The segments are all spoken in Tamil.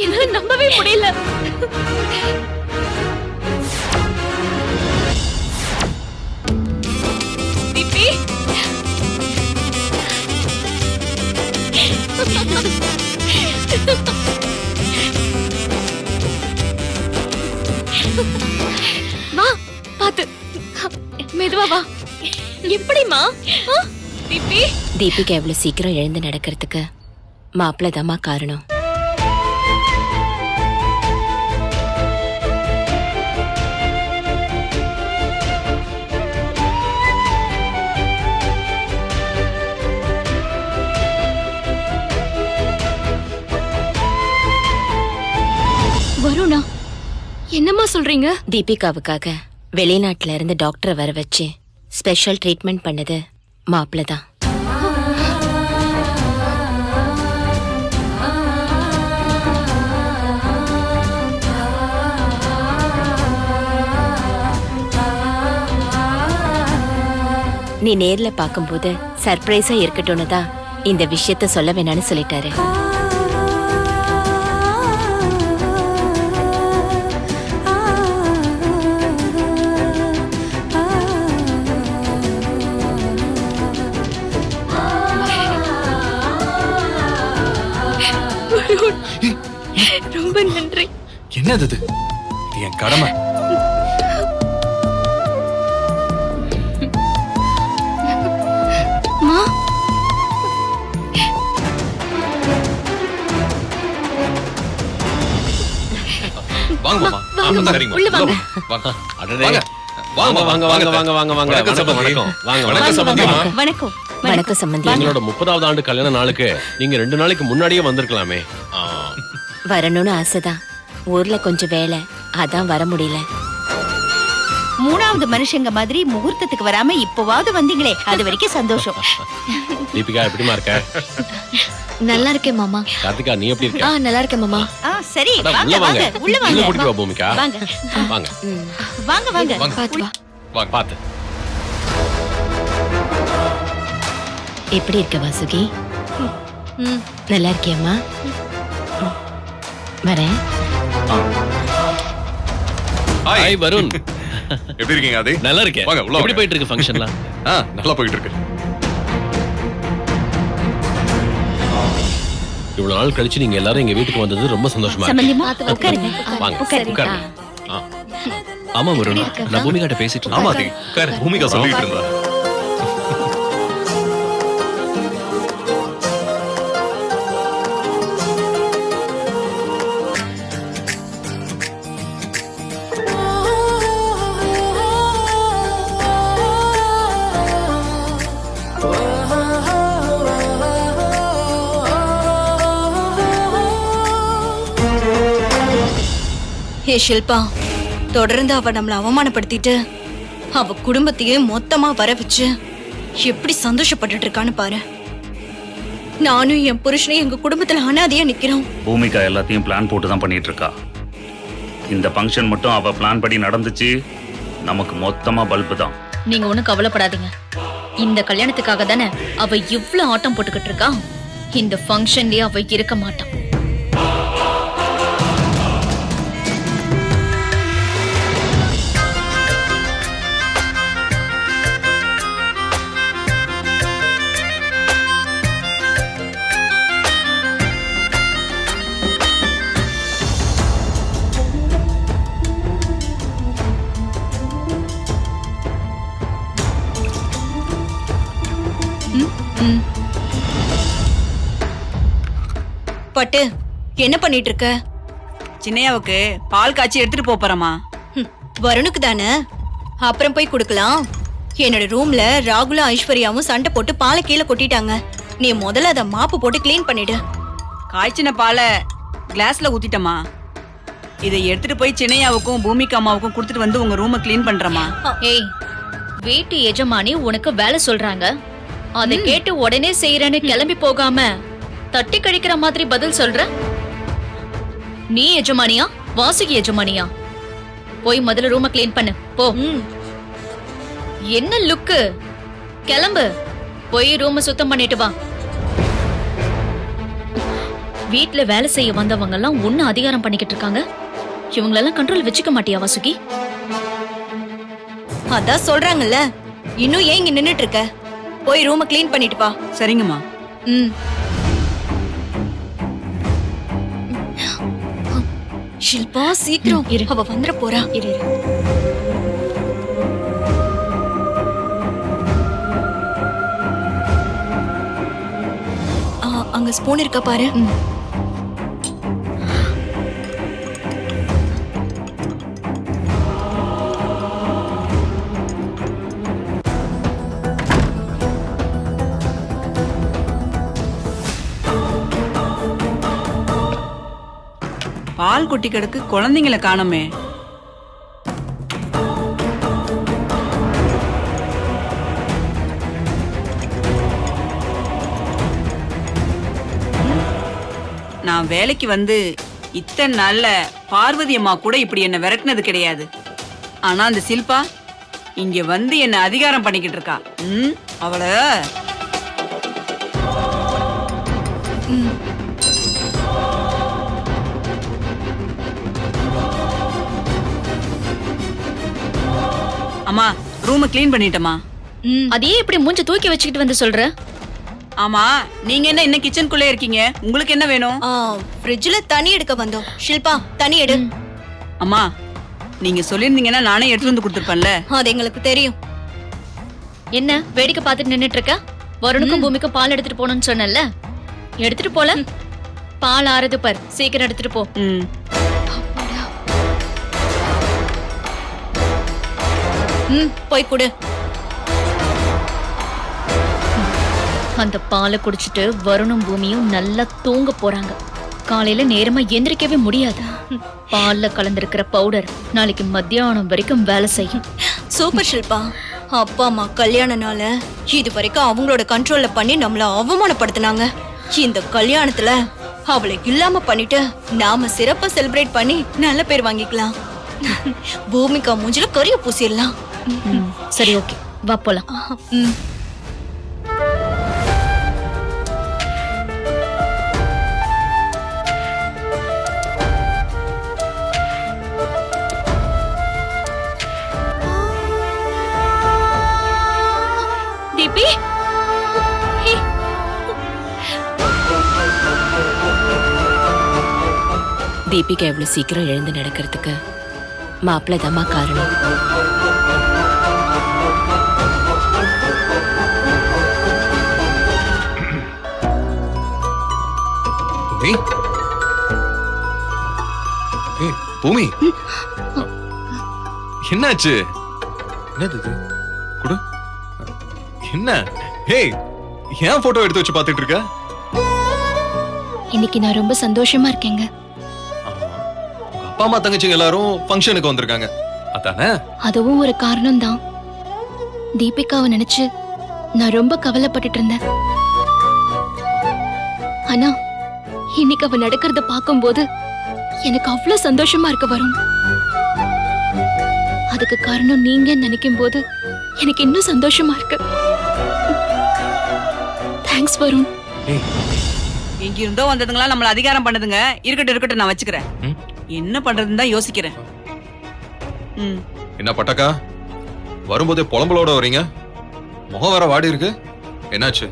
என்னால நம்பவே முடியல. தீபி, வா, பாத்து மெதுவா வா. எப்படிமா? தீபி, தீபிகா எவ்வளவு சீக்கிரம் எழுந்து நடக்கிறதுக்கு மாப்பிள்ள தாமா காரணம். வருணா, என்னம்மா சொல்றீங்க? தீபிகாவுக்காக வெளிநாட்டுல இருந்து டாக்டரை வர வச்சு ஸ்பெஷல் ட்ரீட்மெண்ட் பண்ணது மாப்பிள்ள தான். நீ நேர்ல பாக்கும்போது சர்ப்ரைஸா இருக்கட்டும்னு தான் இந்த விஷயத்த சொல்ல வேணான்னு சொல்லிட்டாரு. ரொம்ப நன்றி. என்னது இது? என் கடமை. மா, வாங்க மாமா. வாங்க, சரிங்க உள்ள வாங்க. வாங்க. அடடே. வாங்க. வாங்க வாங்க வாங்க வாங்க வாங்க வாங்க வணக்கம் சம்பந்தி. வணக்கம் வாங்க வணக்கம் வணக்கம் சம்பந்தி. சம்பந்தி. வணக்கம். வணக்கம் சம்பந்தி. எங்களோட 30வது ஆண்டு கல்யாண நாளுக்கு நீங்க 2 நாளைக்கு முன்னாடியே வந்திருக்கலாமே. வரணும்னு ஆசைதான். ஊர்ல கொஞ்சம் வேலை, அதான் வர முடியல. 3வது மனுஷங்க மாதிரி முகூர்த்தத்துக்கு வராம இப்போவாவது வந்தீங்களே, அது வரைக்கும் சந்தோஷம். தீபிகா எப்படிமா இருக்க? நல்லா இருக்கேன் மாமா. கார்த்திகா நீ எப்படி இருக்க? நல்லா இருக்கேன் மாமா. சரி அட, வாங்க உள்ள வாங்க. வாங்க உள்ள உள்ள வாங்க கூட்டிட்டு வா பூமிகா. வாங்க வாங்க வாங்க வாங்க வாங்க. பாத்து வா. வாங்க. பாத்து. எப்படி இருக்க வாசுகி? ம். நல்லா இருக்கியம்மா? வரேன். ஹாய் வருண். எப்படி இருக்கீங்க ஆதி? நல்லா இருக்கேன். வாங்க, உள்ள எப்படி வாங்க. போயிட்டு இருக்கு ஃபங்க்ஷன்லாம்? நல்லா போயிட்டு இருக்கு. இவ்வளவு நாள் கழிச்சு நீங்க எல்லாரும் எங்க வீட்டுக்கு வந்தது ரொம்ப சந்தோஷமா இருக்கு. சம்பந்தியமா பாத்து உட்காருங்க. வாங்க உட்காருங்க. உட்காருங்க. ஆமா வருண், நான் பூமிகாட்ட பேசிட்டு ஆமா இருந்தேன். ஆதி. உட்காரு. பூமிகா சொல்லிட்டு இருந்தா. ஹே ஷில்பா, தொடர்ந்து அவ நம்மள அவமானப்படுத்திட்டு அவ குடும்பத்தையே மொத்தமா வர வச்சு எப்படி சந்தோஷப்பட்டுட்டு இருக்கான்னு பாரு. நானும் என் புருஷனையும் எங்க குடும்பத்துல அனாதையா நிக்கிறோம். பூமிகா எல்லாத்தையும் பிளான் போட்டு தான் பண்ணிட்டு இருக்கா. இந்த ஃபங்க்ஷன் மட்டும் அவ பிளான் படி நடந்துச்சு, நமக்கு மொத்தமா பல்பு தான். நீங்க ஒண்ணும் கவலைப்படாதீங்க. இந்த கல்யாணத்துக்காக தானே அவ இவ்ளோ ஆட்டம் போட்டுக்கிட்டு இருக்கா. இந்த ஃபங்க்ஷன்லயே அவ இருக்க மாட்டான். பட்டு என்ன பண்ணிட்டு இருக்க? சின்னையாவுக்கு பால் காய்ச்சி எடுத்துட்டு போறமா. வருணுக்கு தானே, அப்புறம் போய் குடுக்கலாம். என்னோட ரூம்ல ராகுலும் ஐஸ்வர்யாவும் சண்டை போட்டு பாலை கீழே கொட்டிட்டாங்க. நீ முதல்ல அதை மாப்பு போட்டு கிளீன் பண்ணிடு. காய்ச்சின பாலை கிளாஸ்ல ஊத்திட்டமா. இதை எடுத்துட்டு போய் சின்னையாவுக்கும் பூமிகா அம்மாவுக்கும் கொடுத்துட்டு வந்து உங்க ரூமை கிளீன் பண்றமா. ஏய், வீட்டு எஜமானி உனக்கு வேலை சொல்றாங்க, அதை கேட்டு உடனே செய்யறேன்னு கிளம்பி போகாம தட்டி கழிக்கிற மாதிரி பதில் சொல்ற. நீ எஜமானியா வாசுகி எஜமானியா? போய் முதல்ல ரூமை கிளீன் பண்ணு போ. என்ன லுக்கு? கிளம்பு, போய் ரூமை சுத்தம் பண்ணிட்டு வா. வீட்ல வேலை செய்ய வந்தவங்க எல்லாம் ஒண்ணு அதிகாரம் பண்ணிக்கிட்டு இருக்காங்க. இவங்களெல்லாம் கண்ட்ரோல் வச்சுக்க மாட்டியா வாசுகி? அதான் சொல்றாங்கல்ல, இன்னும் ஏன் இங்க நின்னுட்டு இருக்க? போய் ரூமை க்ளீன் பண்ணிட்டு வா. சரிங்கம்மா. ம். ஷில்பா சீக்கிரம் இரு. அவ வந்துட போறா. இரு, இரு. அங்க ஸ்பூன் இருக்கா பாரு. பால் குட்டி கிடக்கு, குழந்தைங்களை காணோமே. நான் வேலைக்கு வந்து இத்தனை நாள்ல பார்வதி அம்மா கூட இப்படி என்ன விரட்டினது கிடையாது. ஆனா அந்த சில்பா இங்க வந்து என்ன அதிகாரம் பண்ணிக்கிட்டு இருக்கா. அவள அம்மா ரூமை க்ளீன் பண்ணிட்டமா. அதையே இப்படி மூஞ்ச தூக்கி வச்சுக்கிட்டு வந்து சொல்ற? ஆமா, நீங்க என்ன இன்னும் கிச்சனுக்குள்ளே இருக்கீங்க? உங்களுக்கு என்ன வேணும்? ஃப்ரிட்ஜ்ல தண்ணி எடுக்க வந்தோம். ஷில்பா தண்ணி எடு. அம்மா, நீங்க சொல்லிருந்தீங்கன்னா நானே எடுத்துட்டு வந்து கொடுத்துருப்பேன்ல. அது எங்களுக்கு தெரியும். என்ன வேடிக்கை பார்த்துட்டு நின்னுட்டு இருக்க? வருணுக்கும் பூமிக்கும் பால் எடுத்துட்டு போகணும்னு சொன்னல, எடுத்துட்டு போல. பால் ஆறுது பார், சீக்கிரம் எடுத்துட்டு போ. போய் குடு. அந்த பாலை குடிச்சிட்டு வருணும் பூமியும் நல்லா தூங்க போறாங்க. காலையில நேரமா எந்திரிக்கவே முடியாது. பால்ல கலந்திருக்கிற பவுடர் நாளைக்கு மத்தியானம் வரைக்கும் வேலை செய்யும். சூப்பர் ஷில்பா. அப்பா அம்மா கல்யாண நாள இது வரைக்கும் அவங்களோட கண்ட்ரோல்ல பண்ணி நம்மள அவமானப்படுத்தினாங்க. இந்த கல்யாணத்துல அவளை இல்லாம பண்ணிட்டு நாம சிறப்பா செலிப்ரேட் பண்ணி நல்ல பேர் வாங்கிக்கலாம். பூமிகா மூஞ்சில கரிய பூசிடலாம். சரி, ஓகே, வா போலாம். தீபி, தீபிகா எவ்வளவு சீக்கிரம் எழுந்து நடக்கிறதுக்கு மாப்பிள்ளை தாம்மா காரணம். பூமி, ஏய் பூமி, என்னாச்சு? என்னது இது? குடு. என்ன? ஏய், ஏன் போட்டோ எடுத்து வச்சு பார்த்துட்டு இருக்க? இன்னைக்கு நான் ரொம்ப சந்தோஷமா இருக்கேங்க. உங்க அப்பா அம்மா தங்கச்சிங்க எல்லாரும் ஃபங்க்ஷனுக்கு வந்திருக்காங்க, அதானே? அதுவும் ஒரு காரணம் தான். தீபிகாவை நினைச்சு நான் ரொம்ப கவலைப்பட்டுட்டு இருந்தேன். ஆனா இன்னைக்கு அவ நடக்கிறத பார்க்கும்போது எனக்கு அவ்வளவு சந்தோஷமா இருக்க வரும். அதுக்கு காரணம் நீங்க நினைக்கும் போது எனக்கு இன்னும் சந்தோஷமா இருக்கு. தேங்க்ஸ் வருண். எங்க இருந்தோ வந்ததுங்களா நம்மள அதிகாரம் பண்ணதுங்க. இருக்கட்டும், நான் வச்சுக்கிறேன். என்ன பண்றதுன்னு தான் யோசிக்கிறேன். என்ன பட்டக்கா, வரும்போதே புலம்பலோட வரீங்க? முகம் வர வாடி இருக்கு, என்னாச்சு?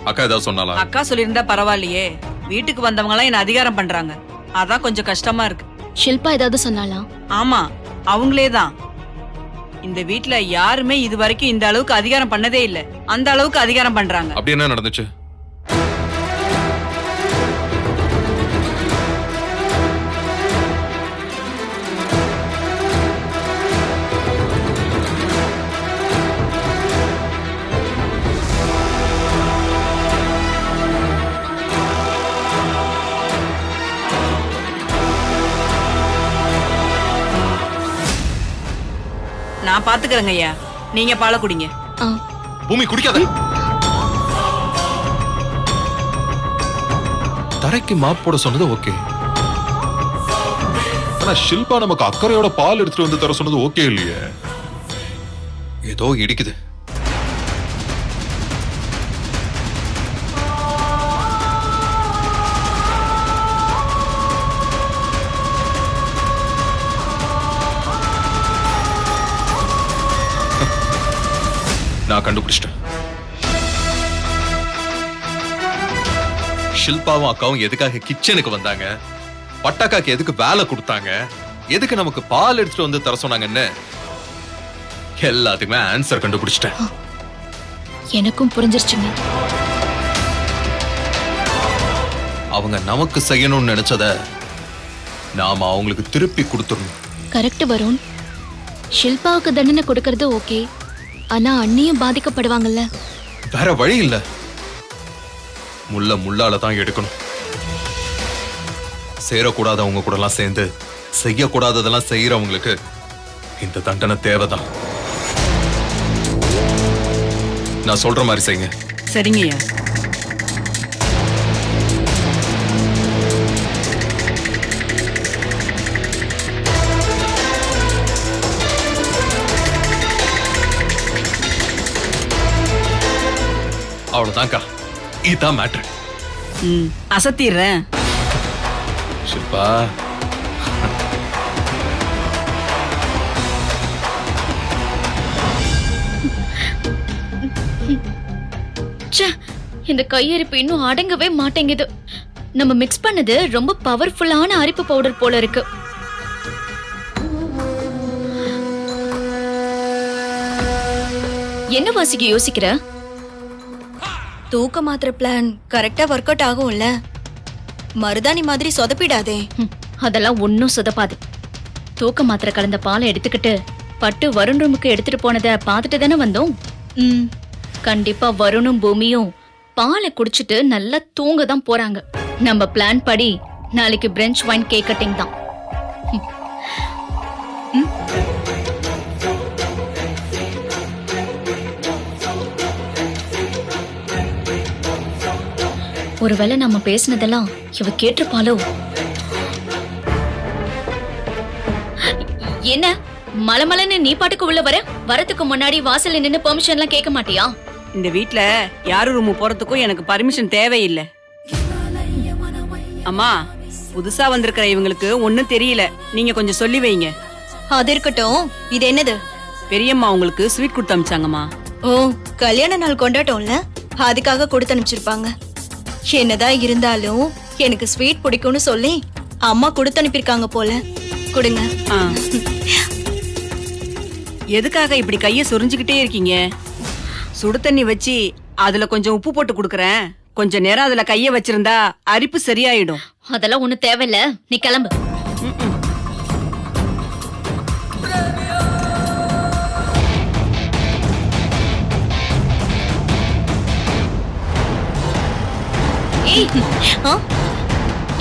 அக்கா ஏதாவது சொன்னாலா? அக்கா சொல்லியிருந்தா பரவாயில்லையே, வீட்டுக்கு வந்தவங்க எல்லாம் என்ன அதிகாரம் பண்றாங்க. அதான் கொஞ்சம் கஷ்டமா இருக்கு. ஷில்பா ஏதாவது சொன்னாலா? ஆமா, அவங்களே தான். இந்த வீட்ல யாருமே இது வரைக்கும் இந்த அளவுக்கு அதிகாரம் பண்ணதே இல்ல. அந்த அளவுக்கு அதிகாரம் பண்றாங்க. அப்படி என்ன நடந்துச்சு? நான் பாத்துக்கிறேங்க ஐயா, நீங்க பாலை குடிங்க. பூமி குடிக்காத. தரைக்கு மாப் போட சொன்னது ஓகே, ஆனா ஷில்பா நமக்கு அக்கறையோட பால் எடுத்துட்டு வந்து தர சொன்னது ஓகே இல்லையே. ஏதோ இடிக்குது. நான் கண்டுபிடிச்சிட்டேன். ஷில்பாவும் அக்காவும் எதுக்காக கிச்சனுக்கு வந்தாங்க, பட்டாக்காக்கு எதுக்கு வேலை கொடுத்தாங்க, எதுக்கு நமக்கு பால் எடுத்துட்டு வந்து தர சொன்னாங்கன்னு எல்லாத்துக்குமே ஆன்சர் கண்டுபிடிச்சிட்டேன். எனக்கும் புரிஞ்சிருச்சுங்க. அவங்க நமக்கு செய்யணும்னு நினைச்சத நாம அவங்களுக்கு திருப்பி கொடுத்துடணும். கரெக்ட் வருண். ஷில்பாவுக்கு தண்டனை கொடுக்கறது ஓகே, ஆனா அண்ணியும் பாதிக்கப்படுவாங்கல்ல. வேற வழி இல்ல, முள்ளால தான் எடுக்கணும். சேரக்கூடாதவங்க கூட எல்லாம் சேர்ந்து செய்யக்கூடாததெல்லாம் செய்யறவங்களுக்கு இந்த தண்டனை தேவைதான். நான் சொல்ற மாதிரி செய்யுங்க. சரிங்கய்யா. அவ்வளவுதான்க்கா, இதுதான் மேட்ரு. அசத்திடுறேன். ஷில்பா, ச்சே, இந்த கையரிப்பு இன்னும் அடங்கவே மாட்டேங்குது. நம்ம மிக்ஸ் பண்ணது ரொம்ப பவர்ஃபுல்லான அரிப்பு பவுடர் போல இருக்கு. என்ன வாசிக்க யோசிக்கிற? தூக்க மாத்திரை பிளான் கரெக்டா ஒர்க் அவுட் ஆகும்ல? மருதாணி மாதிரி சொதப்பிடாதே. அதெல்லாம் ஒன்னும் சொதப்பாது. தூக்க மாத்திரை கலந்த பாலை எடுத்துக்கிட்டு பட்டு வருண் ரூமுக்கு எடுத்துட்டு போனதை பார்த்துட்டு தானே வந்தோம். கண்டிப்பா வருணும் பூமியும் பாலை குடிச்சிட்டு நல்லா தூங்க தான் போறாங்க. நம்ம பிளான் படி நாளைக்கு பிரெஞ்ச் வைன் கேக் கட்டிங் தான். ஒருவேளை நம்ம பேசினதெல்லாம் இவ கேட்டிருப்பாளோ? என்ன மலமலன்னு நீ பாட்டுக்கு உள்ள வரதுக்கு முன்னாடி வாசல்ல நின்னு பெர்மிஷன் எல்லாம் கேட்க மாட்டியா? இந்த வீட்ல யாரு ரூம் போறதுக்கும் எனக்கு பர்மிஷன் தேவையில்லை. அம்மா, புதுசா வந்திருக்கிற இவங்களுக்கு ஒண்ணும் தெரியல, நீங்க கொஞ்சம் சொல்லி வைங்க. அது இருக்கட்டும், இது என்னது? பெரியம்மா உங்களுக்கு ஸ்வீட் கொடுத்து அனுப்பிச்சாங்கம்மா. ஓ, கல்யாண நாள் கொண்டாட்டோம்ல, அதுக்காக கொடுத்து அனுப்பிச்சிருப்பாங்க. என்னதான் இருந்தாலும் எனக்கு ஸ்வீட் பிடிக்கும்னு சொல்லி அம்மா கொடுத்து அனுப்பியிருக்காங்க போல. கொடுங்க. எதுக்காக இப்படி கைய சொரிஞ்சுக்கிட்டே இருக்கீங்க? சுடு தண்ணி வச்சு அதுல கொஞ்சம் உப்பு போட்டு கொடுக்கறேன். கொஞ்ச நேரம் அதுல கைய வச்சிருந்தா அரிப்பு சரியாயிடும். அதெல்லாம் ஒண்ணு தேவையில்ல, நீ கிளம்பு.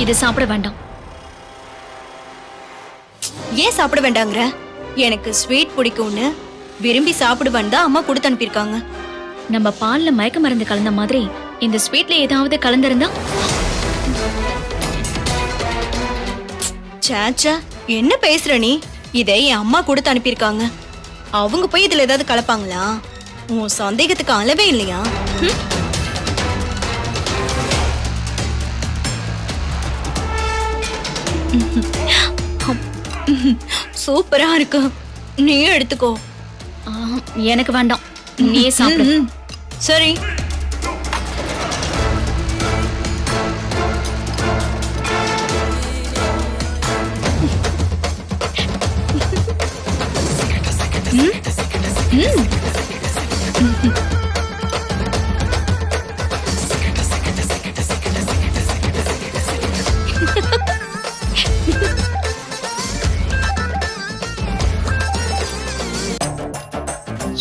இது சாப்பிட வேண்டாம். ஏன் சாப்பிட வேண்டாங்கிற? எனக்கு ஸ்வீட் பிடிக்கும்னு விரும்பி சாப்பிடுவேன் தான் அம்மா கொடுத்து அனுப்பியிருக்காங்க. நம்ம பால்ல மயக்க மருந்து கலந்த மாதிரி இந்த ஸ்வீட்ல ஏதாவது கலந்திருந்தா? சாச்சா, என்ன பேசுற நீ? இதை என் அம்மா கொடுத்து அனுப்பியிருக்காங்க. அவங்க போய் இதுல ஏதாவது கலப்பாங்களா? உன் சந்தேகத்துக்கு அளவே இல்லையா? சூப்பரா இருக்கு, நீ எடுத்துக்கோ. எனக்கு வேண்டாம், நீயே சாப்பிடு. சரி.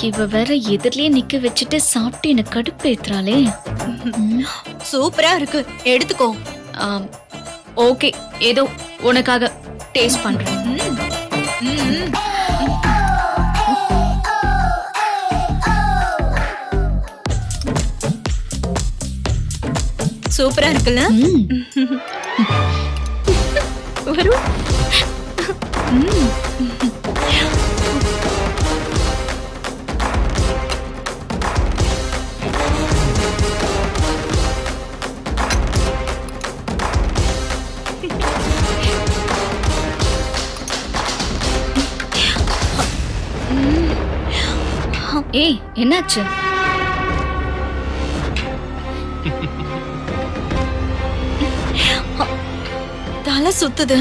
இவ வேற எதிரிலே நிக்க வச்சுட்டு சாப்பிட்டு எனக்கு கடுப்பு ஏத்துறாளே. சூப்பரா இருக்கு, எடுத்துக்கோ. ஓகே, ஏதோ உனக்காக டேஸ்ட் பண்றேன். சூப்பரா இருக்குல்ல? வரும். ஏய் என்னாச்சு? தலை சுத்துது.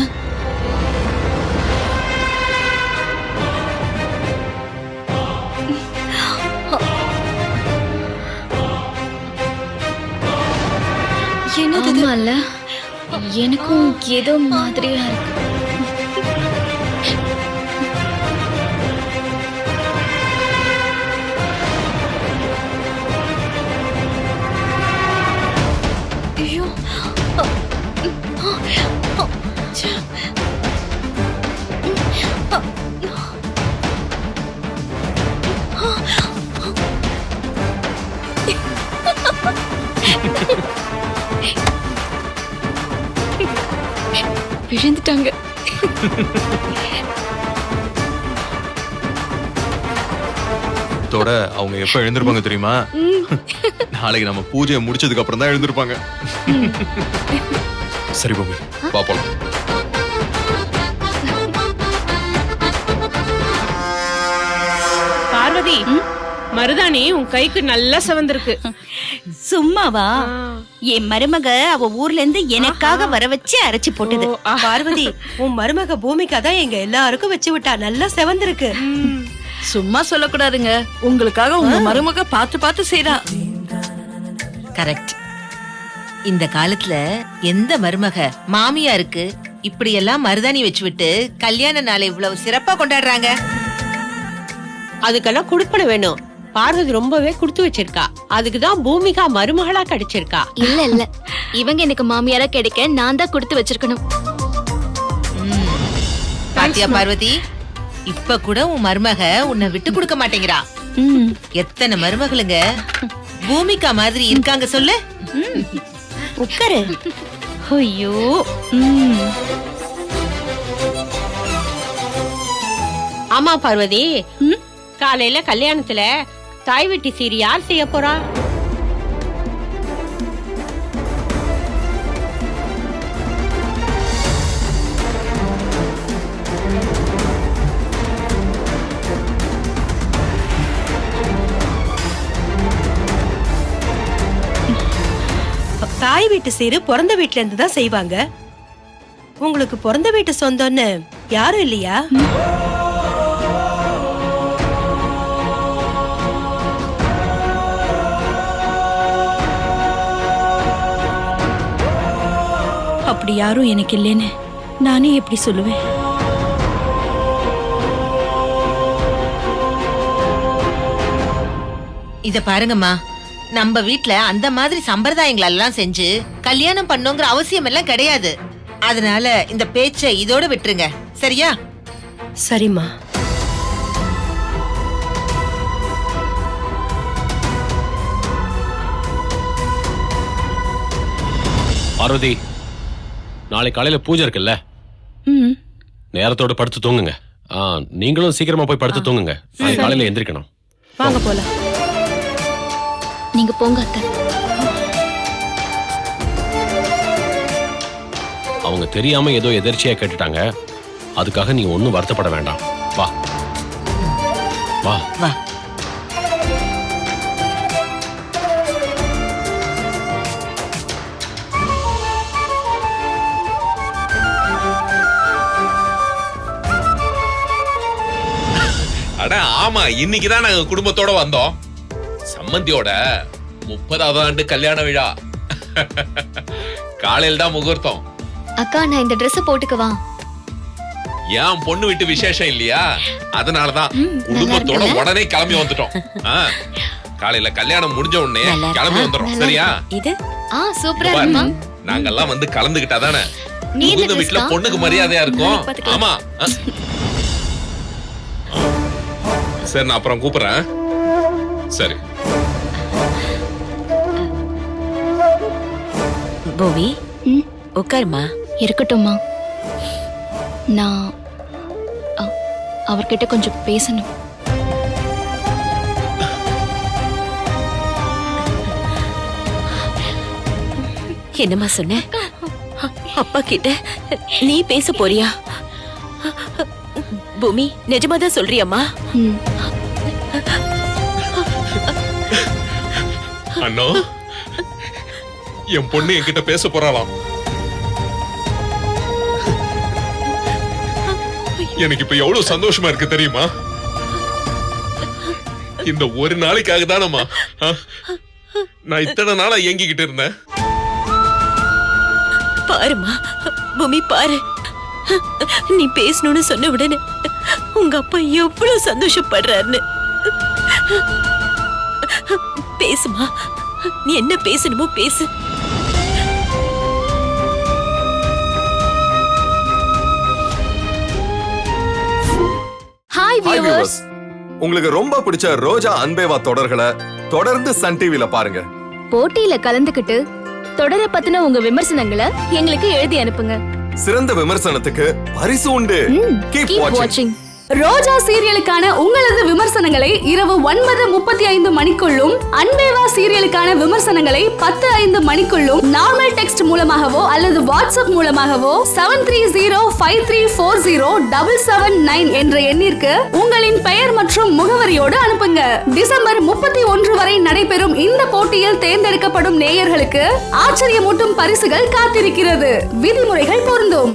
என்னது இது? ஆமால, எனக்கும் ஏதோ மாதிரியா இருக்கு. ஐயோ. ச்சே. விழுந்துட்டாங்க. இதோட அவங்க எப்ப எழுந்திருப்பாங்க தெரியுமா? நாளைக்கு நம்ம பூஜையை முடிச்சதுக்கு அப்புறம் தான் எழுந்திருப்பாங்க. சரி பூமி, பாப்போம். பார்வதி, மருதாணி உன் கைக்கு நல்லா செவந்திருக்கு. சும்மாவா? என் மருமக அவ ஊர்ல இருந்து எனக்காக வர வச்சு அரைச்சு போட்டது. பார்வதி, உன் மருமக பூமிகா தான் எங்க எல்லாருக்கும் வச்சு விட்டா, நல்லா செவந்திருக்கு. சும்மா சொல்லக்கூடாதுங்க, உங்களுக்காக உங்க மருமக பார்த்து பார்த்து செய்றா. கரெக்ட். இந்த காலத்துல எந்த மருமக மாமியாருக்கு இப்படி எல்லாம் மருதாணி வச்சு விட்டு கல்யாண நாளை இவ்வளவு சிறப்பா கொண்டாடுறாங்க? அதுக்கெல்லாம் குடுப்பன வேணும். பார்வதி ரொம்பவே கொடுத்து வச்சிருக்கா. அதுக்குதான் பூமிகா மருமகளா கிடைச்சிருக்கா. இல்ல இல்ல, இவங்க எனக்கு மாமியாரா கிடைக்க நான் தான் கொடுத்து வச்சிருக்கணும். பாத்தியா பார்வதி, இப்ப கூட உன் மருமக உன்னை விட்டு கொடுக்க மாட்டேங்கிறா. எத்தனை மருமகளுங்க பூமிகா மாதிரி இருக்காங்க சொல்லு. உட்காரு. ஐயோ. ஆமா பார்வதி, காலையில கல்யாணத்துல தாய் வீட்டு சீர் யார் செய்ய போறா? தாய் வீட்டு சீரு பிறந்த வீட்டுல இருந்து தான் செய்வாங்க. உங்களுக்கு பிறந்த வீட்டு சொந்தம்னு யாரும் இல்லையா? அப்படி யாரும் எனக்கு இல்லைன்னு நானே எப்படி சொல்லுவேன்? இத பாருங்கம்மா, நம்ம வீட்ல அந்த மாதிரி சம்பிரதாயங்கள் எல்லாம் செஞ்சு கல்யாணம் பண்ணோங்கிற அவசியம் எல்லாம் கிடையாது. அதனால இந்த பேச்சை இதோட விட்டுருங்க, சரியா? சரிம்மா. பார்வதி, நாளை காலையில பூஜை இருக்குல்ல, நேரத்தோட படுத்து தூங்குங்க. நீங்களும் சீக்கிரமா போய் படுத்து தூங்குங்க. நாளை காலையில எந்திரிக்கணும். வாங்க போலாம். நீங்க போங்க அத்தை. அவங்க தெரியாம ஏதோ எதிர்ச்சியா கேட்டுட்டாங்க. அதுக்காக நீ ஒன்னும் வருத்தப்பட வேண்டாம். வா வா வா. அட ஆமா, இன்னைக்குதான் நாங்க குடும்பத்தோட வந்தோம். சம்மந்தியோட 30வது ஆண்டு கல்யாண விழா. காலையில தான் முகூர்த்தம். அக்கா, நான் இந்த Dress போட்டுக்கவா? ஏன் பொண்ணு வீட்டு விசேஷம் இல்லையா? அதனாலதான் குடும்பத்தோட உடனே கிளம்பி வந்துட்டோம். காலையில கல்யாணம் முடிஞ்ச உடனே கிளம்பி வந்துடும். சரியா? இது சூப்பரா இருக்குமா? நாங்கெல்லாம் வந்து கலந்துகிட்டா தானே நீ இந்த புகுந்த வீட்டுல dress பொண்ணுக்கு மரியாதையா இருக்கும். ஆமா. சரி, நான் அப்புறம் கூப்பிடுறேன். சரி பூமி, உட்காருமா. இருக்கட்டும்மா, நான் அவர்கிட்ட கொஞ்சம் பேசணும். என்னம்மா சொன்ன? அப்பா கிட்ட நீ பேச போறியா? பூமி, நிஜமாதான் சொல்றியம்மா? அண்ணா என் பொண்ணு என்கிட்ட பேச போறாளாம். எனக்கு இப்ப எவ்வளவு சந்தோஷமா இருக்கு தெரியுமா? இந்த ஒரு நாளைக்காக தானம்மா நான் இத்தனை நாளா ஏங்கிக்கிட்டு இருந்தேன். பாருமா பூமி, பாரு, நீ பேசணும்னு சொன்ன உடனே உங்க அப்பா எவ்வளவு சந்தோஷப்படுறாருன்னு. பேசுமா, நீ என்ன பேசணுமோ பேசு. ஹாய் வியூவர்ஸ், உங்களுக்கு ரொம்ப பிடிச்ச ரோஜா அன்பேவா தொடர்களை தொடர்ந்து சன் டிவில பாருங்க. போட்டியில கலந்துக்கிட்டு தொடரை பத்தின உங்க விமர்சனங்களை எங்களுக்கு எழுதி அனுப்புங்க. சிறந்த விமர்சனத்துக்கு பரிசு உண்டு. Keep watching. ரோஜா சீரியலுக்கான உங்களது விமர்சனங்களை இரவு 9:35 மணிக்குள்ளும், அன்பேவா சீரியலுக்கான விமர்சனங்களை 10:05 மணிக்குள்ளும் நார்மல் டெக்ஸ்ட் மூலமாகவோ அல்லது வாட்ஸ்அப் மூலமாகவோ 7305340779 என்ற எண்ணிற்கு உங்களின் பெயர் மற்றும் முகவரியோடு அனுப்புங்க. டிசம்பர் 31 வரை நடைபெறும் இந்த போட்டியில் தேர்ந்தெடுக்கப்படும் நேயர்களுக்கு ஆச்சரியமூட்டும் பரிசுகள் காத்திருக்கிறது. விதிமுறைகள் பொருந்தும்.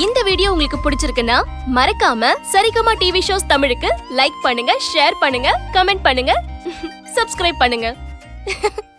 இந்த வீடியோ உங்களுக்கு பிடிச்சிருக்குன்னா மறக்காம சரிகமா டிவி ஷோஸ் தமிழுக்கு லைக் பண்ணுங்க, ஷேர் பண்ணுங்க, கமெண்ட் பண்ணுங்க, சப்ஸ்கிரைப் பண்ணுங்க.